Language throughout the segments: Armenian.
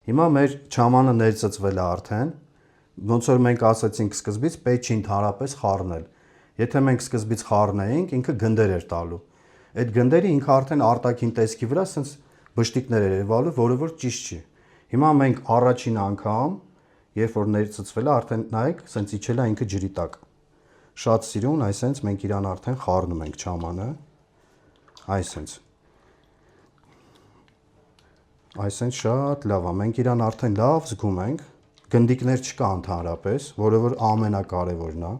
Հիմա մեր չամանը ներծծվել է արդեն, ոնց որ մենք ասացինք սկզբից, պետք չի ընդհանրապես խառնել։ Եթե մենք սկզբից խառնեինք, ինքը գնդեր էր տալու։ Այդ գնդերը ինքը արդեն արտաքին տեսքի վրա սենց բշտիկներ էր եղվալու, որը որ ճիշտ չի։ Հիմա մենք առաջին անգամ, երբ որ ներծծվել է, արդեն նայեք, սենց իջել է ինքը ջրի տակ։ Շատ սիրուն, այսենց մենք իրան արդեն խառնում ենք չամանը, այսենց շատ լավ է, մենք իրան արդեն լավ զգում ենք, գնդիկներ չկա ընդհանրապես, որը որ ամենակարևորն է,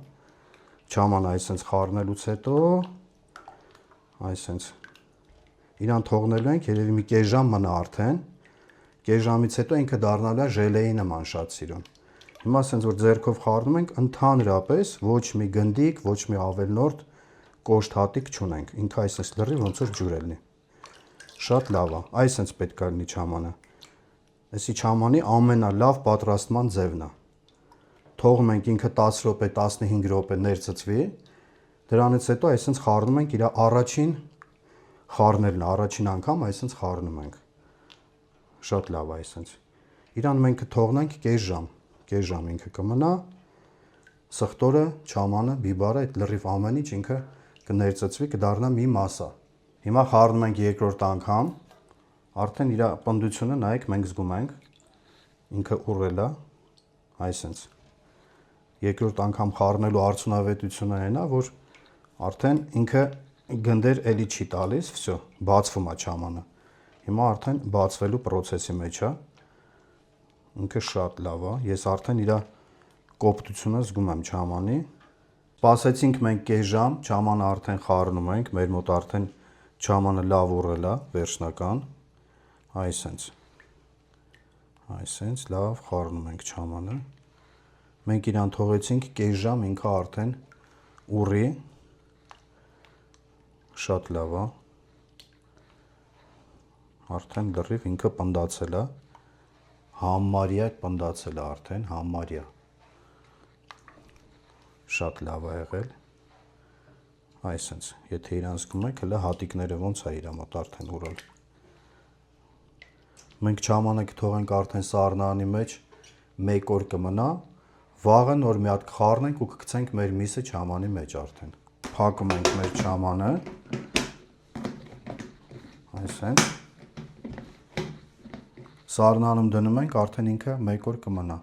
չաման այսենց խառնելուց հետո, այսենց, իրան թողնելու ենք, երևի մի կես ժամ մնա արդեն, կես ժամից հետո ինքը դառնալու է ժելեի նման շատ սիրուն։ Հիմա ասենց որ ձեռքով խառնում ենք, ընդհանրապես ոչ մի գնդիկ, ոչ մի ավելնորդ կոշտ հատիկ չունենք, ինքը այսպես լրիվ ոնց որ ջուր է լինի։ Շատ լավ է, այսպես պետք է լինի չամանը։ Այսի չամանի ամենալավ պատրաստման ձևն է։ Թողում ենք ինքը 10 րոպե, 15 րոպե ներծծվի, դրանից հետո այսպես խառնում ենք իր առաջին խառնելն, առաջին անգամ այսպես խառնում ենք։ Շատ լավ է այսպես։ Իրան մենք կթողնենք կես ժամ ինքը կմնա, սխտորը, չամանը, բիբարը, այդ լրիվ ամեն ինչ ինքը կներծծվի, կդառնա մի մասա։ Հիմա խառնում ենք երկրորդ անգամ, արդեն իր պնդությունը նայեք մենք զգում ենք, ինքը ուռել է, այսպես։ Երկրորդ անգամ խառնելու արդյունավետությունը այն է, որ արդեն ինքը գնդեր էլի չի տալիս, վсё, բացվում է չամանը։ Հիմա արդեն բացվելու process-ի մեջ է։ Ինքը շատ լավ է, ես արդեն իր կոպտությունը զգում եմ չամանի։ Սպասեցինք մենք կես ժամ, չամանը արդեն խառնում ենք, մեր մոտ արդեն չամանը լավ ուռել է, վերջնական, այսենց լավ խառնում ենք չամանը։ Մենք իրան թողեցինք կես ժամ, ինքը արդեն ուռի, շատ լավ է, արդեն լրիվ ինքը պնդացել է, համարյա պնդացել է արդեն, համարյա, շատ լավ է եղել, այսենց, եթե իրան զգում եք, հլը հատիկները ոնց է իր մոտ արդեն ուռել։ Մենք չամանը կթողենք արդեն սառնարանի մեջ, մեկ օր կմնա, վաղը նոր մի հատ կխառնենք ու կգցենք մեր միսը չամանի մեջ արդեն։ Փակում ենք մեր չամանը, այսենց, սառնանում դնում ենք, արդեն ինքը մեկ օր կմնա։